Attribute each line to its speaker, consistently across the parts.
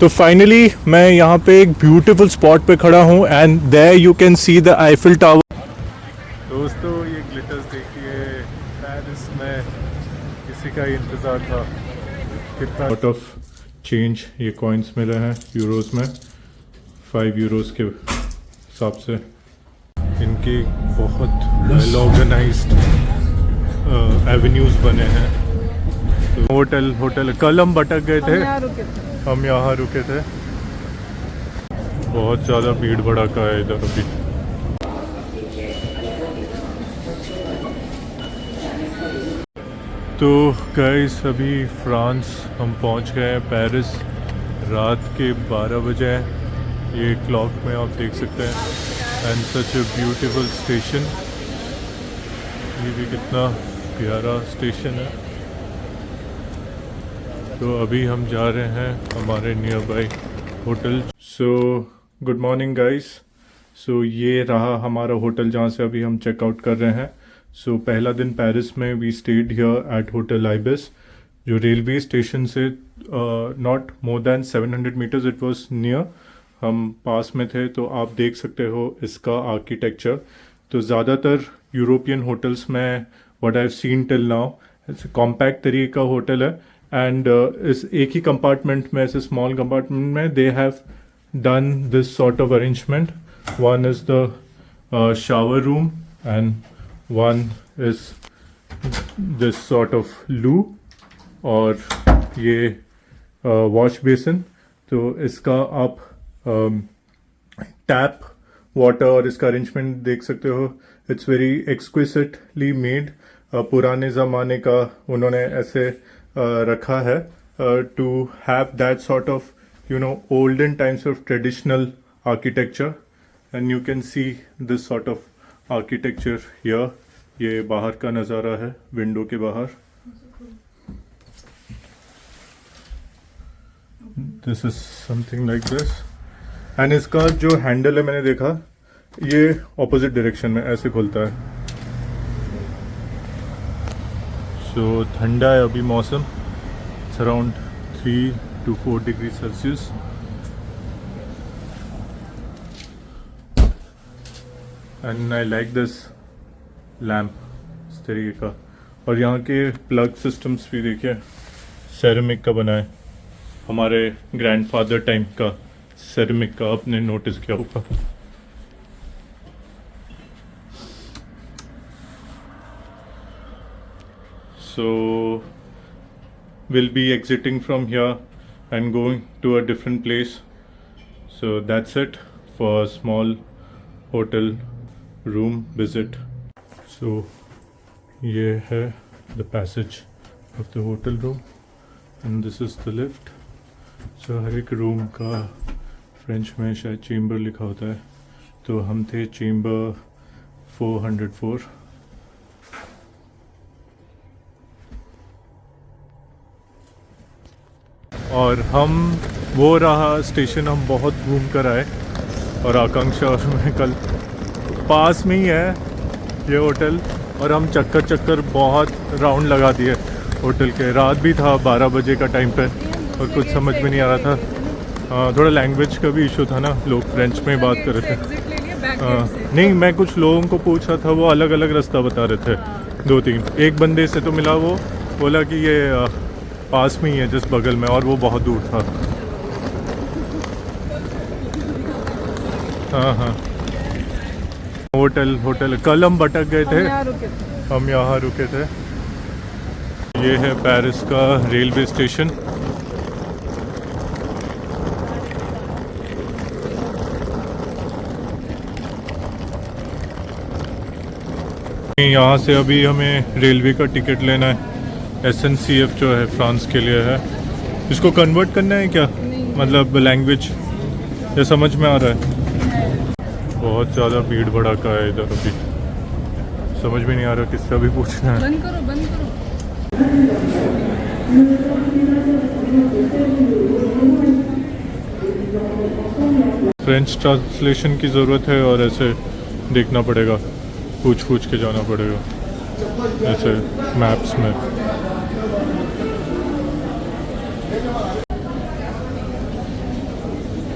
Speaker 1: तो फाइनली मैं यहाँ पे एक ब्यूटीफुल स्पॉट पे खड़ा हूँ and there you can see the Eiffel tower. दोस्तों ये ग्लिटर्स देखिए, पेरिस में किसी का ही इंतज़ार था। कितना आउट ऑफ चेंज ये कॉइन्स मिले हैं यूरोस में, 5 यूरोस के हिसाब से। इनके बहुत वेल ऑर्गेनाइज्ड एवेन्यूज़ बने हैं। तो होटल कल हम भटक गए थे, हम यहाँ रुके थे। बहुत ज़्यादा भीड़ भड़का है इधर अभी। तो गाइस अभी फ्रांस हम पहुँच गए हैं, पेरिस। रात के 12 बजे हैं, ये क्लॉक में आप देख सकते हैं। And such a beautiful station, ये भी कितना प्यारा स्टेशन है। तो अभी हम जा रहे हैं हमारे nearby hotel. So good morning guys. So ये रहा हमारा होटल जहाँ से अभी हम चेकआउट कर रहे हैं। सो पहला दिन पेरिस में we stayed here at hotel Ibis, जो रेलवे स्टेशन से not more than 700 metres, it was near, हम पास में थे। तो आप देख सकते हो इसका आर्किटेक्चर। तो ज़्यादातर यूरोपियन होटल्स में what I have seen till now, compact तरीके का होटल है। एंड इस एक ही कंपार्टमेंट में, ऐसे स्मॉल कंपार्टमेंट में, they have done this sort of arrangement. One is the shower room and one is this sort of loo और ये वॉश बेसिन। तो इसका आप टैप वाटर और इसका अरेंजमेंट देख सकते हो। It's very exquisitely made. पुराने ज़माने का उन्होंने ऐसे रखा है to have that sort of olden times of traditional architecture, and you can see this sort of architecture here. ये बाहर का नज़ारा है, विंडो के बाहर। This is something like this. and इसका जो हैंडल है मैंने देखा, ये ऑपोजिट डायरेक्शन में ऐसे खुलता है। So ठंडा है अभी मौसम, it's around 3 to 4 degrees Celsius। and I like this lamp, इस तरीके का। और यहाँ के प्लग सिस्टम्स भी देखिए, सेरेमिक का बना है, हमारे ग्रैंडफादर टाइम का सेरेमिक का, आपने नोटिस किया होगा। So we'll be exiting from here and going to a different place. So that's it for a small hotel room visit. So ये है the passage of the hotel room and this is the lift. So हर एक room का French में शायद chamber लिखा होता है। तो हम थे चेम्बर 404। और हम वो रहा स्टेशन, हम बहुत घूम कर आए। और आकांक्षा और मैं कल पास में ही है ये होटल, और हम चक्कर बहुत राउंड लगा दिए होटल के। रात भी था 12 बजे का टाइम पे, और कुछ समझ में नहीं आ रहा था। थोड़ा लैंग्वेज का भी इशू था ना, लोग फ्रेंच में बात कर रहे थे। नहीं, मैं कुछ लोगों को पूछ रहा था, वो अलग अलग रास्ता बता रहे थे, 2-3। एक बंदे से तो मिला, वो बोला कि ये पास में ही है, जिस बगल में, और वो बहुत दूर था। हाँ होटल कल हम भटक गए थे, हम यहाँ रुके थे। ये है पेरिस का रेलवे स्टेशन। यहाँ से अभी हमें रेलवे का टिकट लेना है। SNCF जो है फ्रांस के लिए है। इसको कन्वर्ट करना है क्या, मतलब लैंग्वेज, ये समझ में आ रहा है? बहुत ज़्यादा भीड़ भड़का है इधर अभी, समझ में नहीं आ रहा किससे अभी पूछना है।
Speaker 2: बंद करो।
Speaker 1: फ्रेंच ट्रांसलेशन की ज़रूरत है, और ऐसे देखना पड़ेगा, पूछ के जाना पड़ेगा ऐसे मैप्स में।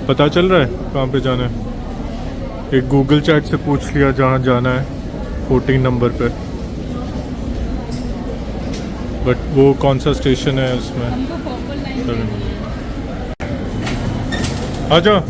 Speaker 1: पता चल रहा है कहाँ पे जाना है? एक गूगल चैट से पूछ लिया जहाँ जाना है 14 नंबर पे, बट वो कौन सा स्टेशन है उसमें? आ जाओ।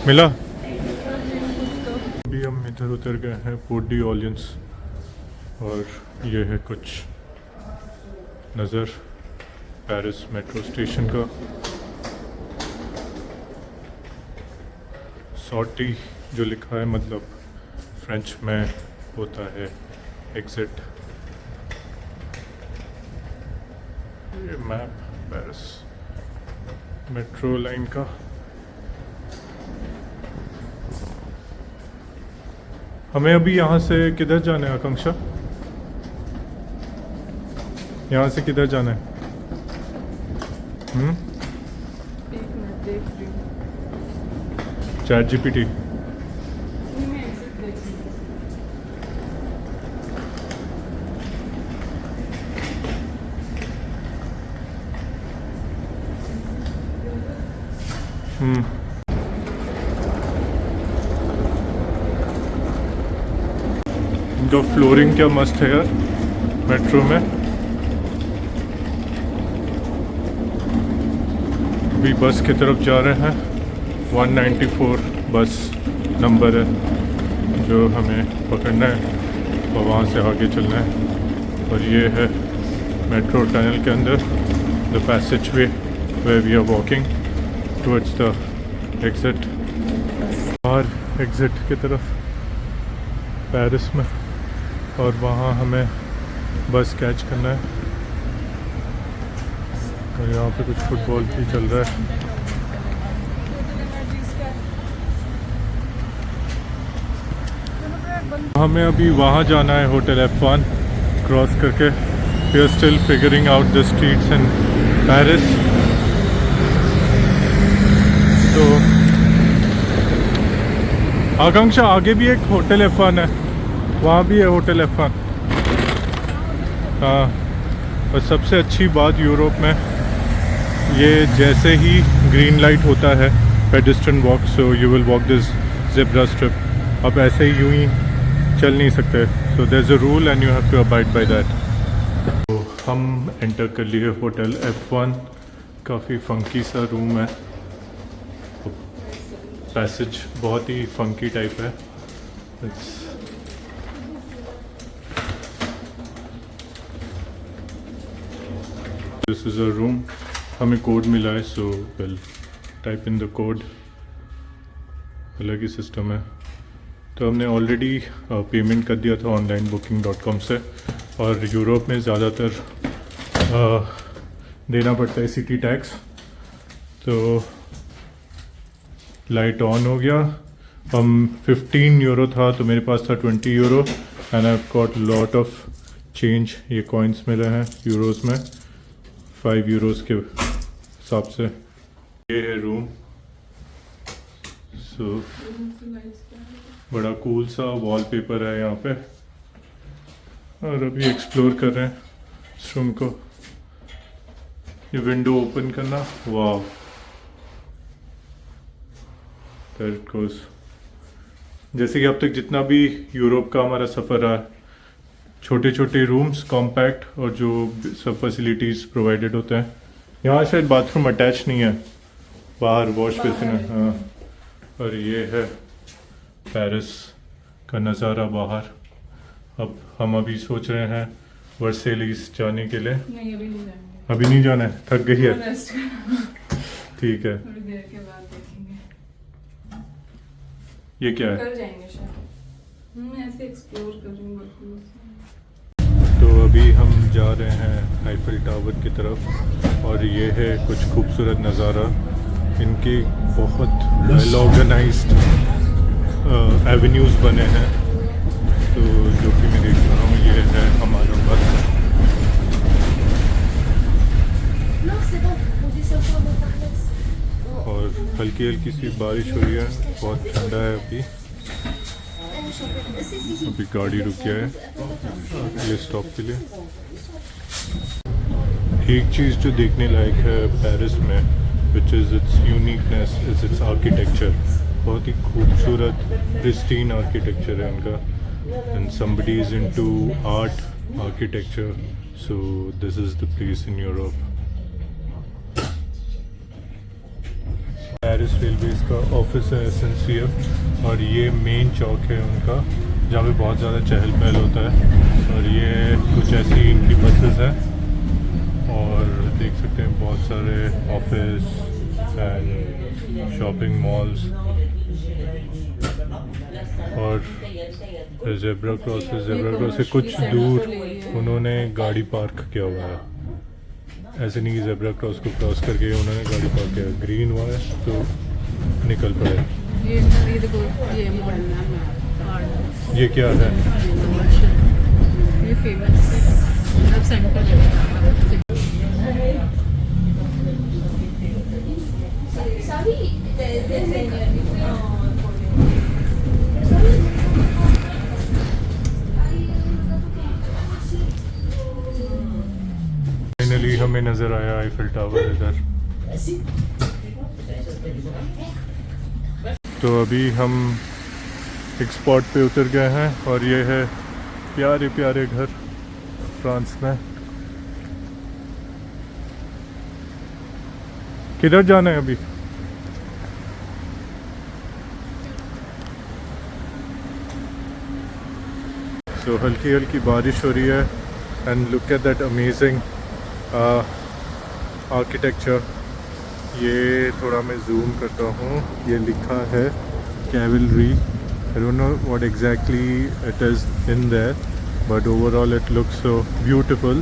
Speaker 1: मिला? अभी हम इधर उतर गए हैं पोर्ट डी ऑलियंस और ये है कुछ नज़र पेरिस मेट्रो स्टेशन का। सॉर्टी जो लिखा है मतलब फ्रेंच में होता है एग्जिट। ये मैप पेरिस मेट्रो लाइन का। हमें अभी यहाँ से किधर जाना है आकांक्षा? यहाँ से किधर जाना है?
Speaker 2: एक मिनट देख रही हूँ।
Speaker 1: Chat GPT.
Speaker 2: मैं एग्जिट देख रही हूँ।
Speaker 1: इनका फ्लोरिंग क्या मस्त है यार मेट्रो में। अभी बस की तरफ जा रहे हैं। 194 बस नंबर है जो हमें पकड़ना है और वहाँ से आगे चलना है। और ये है मेट्रो टनल के अंदर the passageway where we are walking towards the exit. बाहर एग्जिट की तरफ पेरिस में, और वहाँ हमें बस कैच करना है। और यहाँ पे कुछ फुटबॉल भी चल रहा है। हमें अभी वहाँ जाना है होटल F1 क्रॉस करके। We are still figuring out the streets in Paris. तो आकांक्षा आगे भी एक होटल F1 है, वहाँ भी है होटल F1। हाँ, और सबसे अच्छी बात यूरोप में ये जैसे ही ग्रीन लाइट होता है pedestrian walk, so you will walk this zebra strip. अब ऐसे ही यूं ही चल नहीं सकते, so there is a rule and you have to abide by that. तो हम एंटर कर लिए होटल F1। काफ़ी फंकी सा रूम है, पैसेज बहुत ही फंकी टाइप है। This is a room. हमें कोड मिला है, so well type in the code. अलग ही सिस्टम है। तो हमने ऑलरेडी पेमेंट कर दिया था ऑनलाइन booking.com से, और यूरोप में ज़्यादातर देना पड़ता है सिटी टैक्स। तो लाइट ऑन हो गया। हम 15 यूरो था तो मेरे पास था 20 euro and I got lot of change. ये कॉइन्स मिले हैं यूरोज़ में 5 यूरोज़ के हिसाब से। ये है रूम। सो बड़ा कूल सा वॉलपेपर है यहाँ पे। और अभी एक्सप्लोर कर रहे हैं इस रूम को। ये विंडो ओपन करना, वाव, देयर इट गोज़। जैसे कि अब तक जितना भी यूरोप का हमारा सफ़र रहा, छोटे छोटे रूम्स, कॉम्पैक्ट, और जो सब फैसिलिटीज़ प्रोवाइडेड होते हैं। यहाँ शायद बाथरूम अटैच नहीं है, बाहर वॉश बेसिन है। हाँ, और ये है पेरिस का नज़ारा बाहर। अब हम अभी सोच रहे हैं वर्सेलिस जाने के लिए।
Speaker 2: नहीं, अभी नहीं जाएंगे।
Speaker 1: अभी नहीं जाना है, थक गई है।
Speaker 2: रेस्ट करना।
Speaker 1: ठीक है।
Speaker 2: थोड़ी देर के बाद देखेंगे।
Speaker 1: ये क्या है?
Speaker 2: कर जाएंगे शायद। मैं ऐसे एक्सप्लोर कर रही हूँ।
Speaker 1: तो अभी हम जा रहे हैं आईफिल टावर की तरफ, और ये है कुछ खूबसूरत नज़ारा। इनके बहुत वेल ऑर्गेनाइज्ड एवेन्यूज़ बने हैं। तो जो कि मैं देख रहा हूँ, ये है हमारा बस। और हल्की हल्की सी बारिश हो रही है, बहुत ठंडा है अभी। अभी गाड़ी रुक गया है ये स्टॉप के लिए। एक चीज़ जो देखने लायक है पेरिस में, which is it's uniqueness, is it's architecture. बहुत ही खूबसूरत प्रिस्टीन आर्किटेक्चर है उनका, and somebody is into art architecture, so this is the place in Europe. Paris railways का ऑफिस है SNCF, और ये मेन चौक है उनका जहाँ पे बहुत ज़्यादा चहल पहल होता है। और ये कुछ ऐसी इनकी बसेस हैं, और देख सकते हैं बहुत सारे ऑफिस एंड शॉपिंग मॉल्स, और ज़ेब्रा क्रॉस से कुछ दूर उन्होंने गाड़ी पार्क किया हुआ है। ऐसे नहीं कि ज़ेब्रा क्रॉस को क्रॉस करके उन्होंने गाड़ी पार्क किया, ग्रीन हुआ है तो निकल पड़े।
Speaker 2: ये देखो, ये मॉडल है।
Speaker 1: ये क्या है?
Speaker 2: ये फेमस अब सेंटर है।
Speaker 1: फाइनली हमें नज़र आया आईफिल टावर इधर। तो अभी हम एक स्पॉट पे उतर गए हैं, और ये है प्यारे प्यारे घर फ्रांस में। किधर जाना है अभी? तो हल्की हल्की बारिश हो रही है, and look at that amazing architecture. ये थोड़ा मैं जूम करता हूँ, ये लिखा है cavalry. I don't know what exactly it is in there, but overall it looks so beautiful.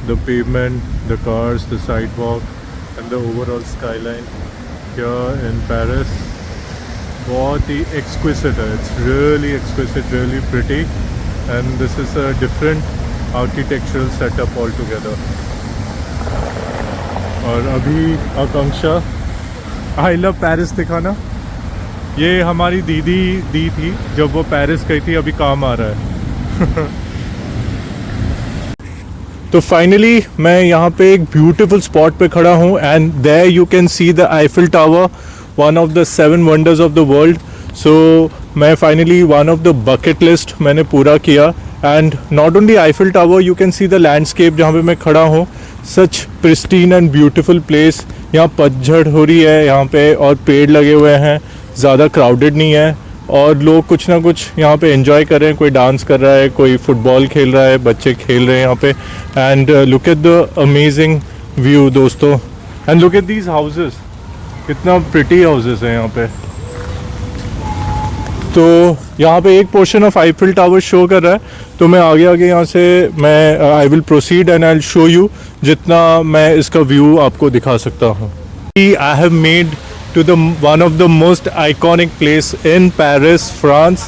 Speaker 1: The pavement, the cars, the sidewalk, and the overall skyline here in Paris. बहुत ही exquisite है. It's really exquisite, really pretty, and this is a different architectural setup altogether. और अभी आकांक्षा I love Paris दिखाना, ये हमारी दीदी दी थी जब वो पेरिस गई थी, अभी काम आ रहा है। तो फाइनली मैं यहाँ पे एक ब्यूटीफुल स्पॉट पे खड़ा हूँ, and there you can see the Eiffel tower, one of the 7 wonders of the world. So मैं finally one of the bucket list मैंने पूरा किया, and not only Eiffel tower, you can see the landscape जहाँ पे मैं खड़ा हूँ। Such pristine and beautiful place. यहाँ पतझड़ हो रही है यहाँ पे, और पेड़ लगे हुए हैं, ज़्यादा क्राउडेड नहीं है, और लोग कुछ ना कुछ यहाँ पे एंजॉय कर रहे हैं। कोई डांस कर रहा है, कोई फुटबॉल खेल रहा है, बच्चे खेल रहे हैं यहाँ पे। And look at the amazing view दोस्तों, and look at these houses, कितना प्रिटी हाउसेस हैं यहाँ पे। तो यहाँ पे एक portion of Eiffel tower show कर रहा है, तो मैं आगे आगे यहाँ से मैं I will proceed and I will show you जितना मैं इसका व्यू आपको दिखा सकता हूँ। I have made to the one of the most iconic place in Paris, France.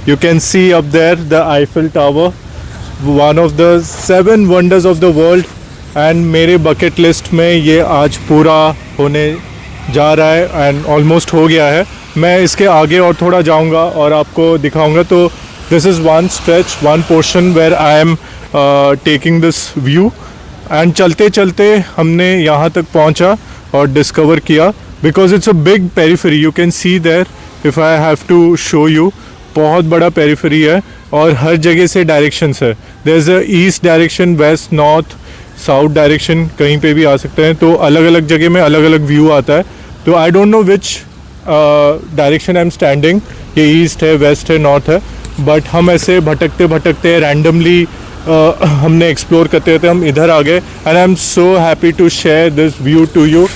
Speaker 1: You can see up there the Eiffel Tower, one of the 7 wonders of the world, and मेरे bucket list में ये आज पूरा होने जा रहा है, and almost हो गया है। मैं इसके आगे और थोड़ा जाऊंगा और आपको दिखाऊंगा। तो this is one stretch, one portion where I am taking this view, and चलते चलते हमने यहाँ तक पहुँचा और डिस्कवर किया, because it's a big periphery. You can see there, if I have to show you, बहुत बड़ा periphery है, और हर जगह से directions है। There's a east direction, west, north, south direction, कहीं पे भी आ सकते हैं। तो अलग अलग जगह में अलग अलग व्यू आता है। तो I don't know which direction I'm standing, ये east है, west है, north है, but हम ऐसे भटकते भटकते randomly हमने एक्सप्लोर करते रहते, हम इधर आ गए, and I am so happy to share this view to you.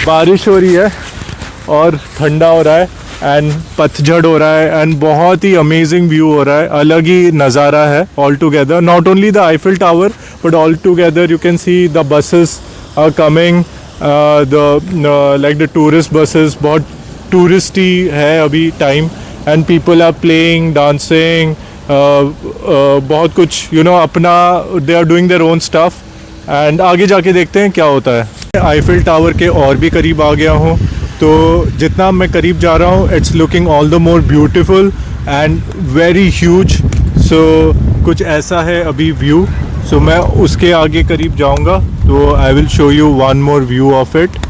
Speaker 1: बारिश हो रही है और ठंडा हो रहा है, एंड पतझड़ हो रहा है, एंड बहुत ही अमेजिंग व्यू हो रहा है, अलग ही नज़ारा है all together. Not only the Eiffel tower but all together you can see the buses are coming, the like the tourist buses, बहुत टूरिस्टी है अभी time, and people are playing, dancing, बहुत कुछ यू नो अपना, they are doing their own stuff, and आगे जाके देखते हैं क्या होता है। आईफिल टावर के और भी करीब आ गया हूँ, तो जितना मैं करीब जा रहा हूँ it's looking all the more beautiful. And very huge. So कुछ ऐसा है अभी व्यू। सो मैं उसके आगे करीब जाऊंगा तो I will show you one more view of it.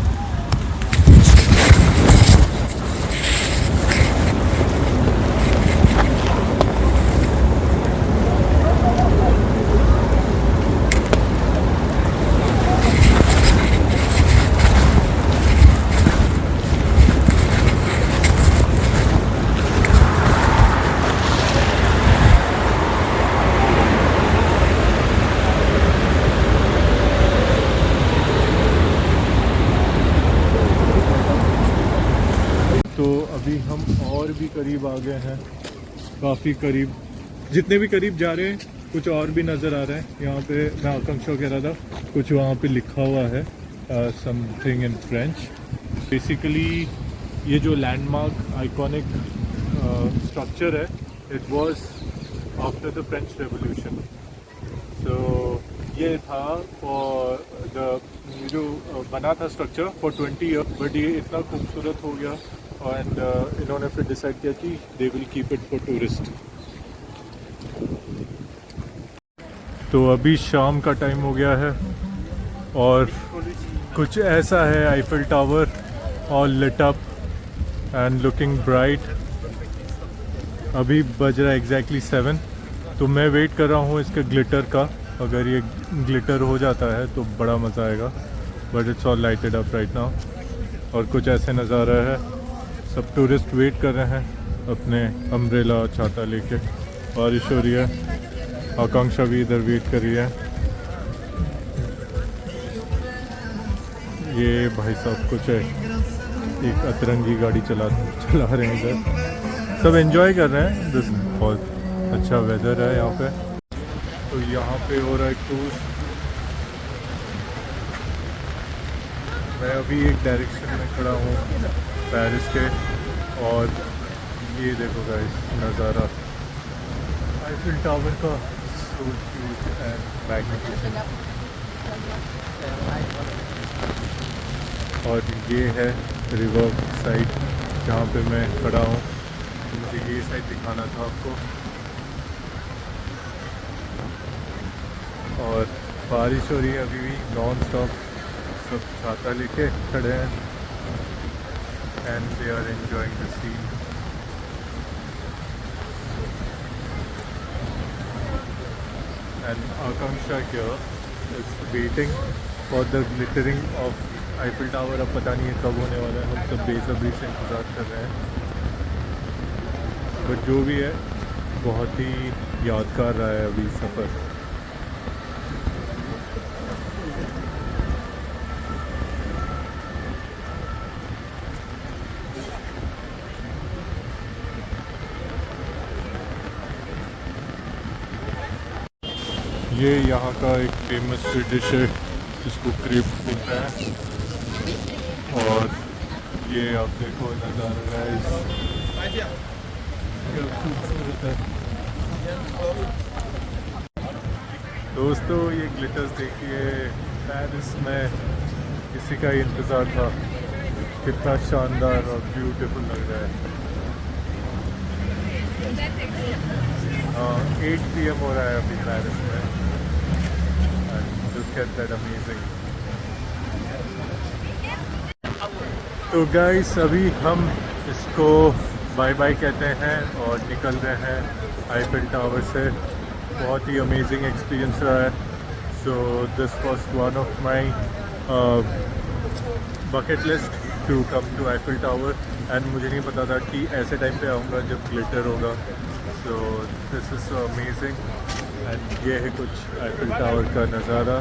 Speaker 1: तो अभी हम और भी करीब आ गए हैं, काफ़ी करीब। जितने भी करीब जा रहे हैं कुछ और भी नज़र आ रहा है। यहाँ पे मैं आकांक्षा कह रहा था कुछ वहाँ पे लिखा हुआ है समथिंग इन फ्रेंच। बेसिकली ये जो लैंडमार्क आइकॉनिक स्ट्रक्चर है, it was after the French revolution. So ये था फॉर द जो बना था स्ट्रक्चर फॉर 20 ईयर, बट ये इतना खूबसूरत हो गया एंड इन्होंने फिर डिसाइड किया कि they will keep it for tourist. तो अभी शाम का टाइम हो गया है और कुछ ऐसा है Eiffel tower all lit up and looking bright. अभी बज रहा है एग्जैक्टली 7। तो मैं वेट कर रहा हूँ इसके ग्लिटर का। अगर ये ग्लिटर हो जाता है तो बड़ा मज़ा आएगा, but it's all lighted up right now. और कुछ ऐसे नज़ारा है, सब टूरिस्ट वेट कर रहे हैं अपने अम्ब्रेला छाता लेके। बारिश हो रही है, आकांक्षा भी इधर वेट कर रही है। ये भाई साहब कुछ है, एक अतरंगी गाड़ी चला रहे हैं इधर, सब एंजॉय कर रहे हैं। दिस बहुत अच्छा वेदर है यहाँ पे। तो यहाँ पे हो रहा है क्रूज। मैं अभी एक डायरेक्शन में खड़ा हूँ पेरिस के, और ये देखो गाइस नज़ारा आईफिल टावर का, सो ह्यूज एंड मैग्निफिसेंट। और ये है रिवर साइड जहाँ पे मैं खड़ा हूँ। मुझे ये साइड दिखाना था आपको। और बारिश हो रही है अभी भी नॉन स्टॉप, सब छाता लेके खड़े हैं and they are enjoying the scene. And Akanksha here is waiting for the glittering of Eiffel tower. अब पता नहीं है कब होने वाला है, हम सब बेसब्री से इंतज़ार कर रहे हैं। बट जो भी है बहुत ही यादगार रहा है अभी सफ़र। ये यहाँ का एक फेमस डिश है जिसको क्रेप बोलते हैं। और ये आप देखो नज़ारा गाइस, क्या खूबसूरत है। दोस्तों ये ग्लिटर्स देखिए, पेरिस में किसी का ही इंतज़ार था। कितना शानदार और ब्यूटीफुल लग रहा है। 8 PM हो रहा है अभी पेरिस में। Look at that amazing. तो गाइस अभी हम इसको बाय बाय कहते हैं और निकल रहे हैं आईफिल टावर से। बहुत ही अमेजिंग एक्सपीरियंस रहा है। So this was one of my bucket list to come to Eiffel tower, and मुझे नहीं पता था कि ऐसे टाइम पे आऊँगा जब ग्लिटर होगा। So this is so amazing. And ये है कुछ आईफिल टावर का नज़ारा।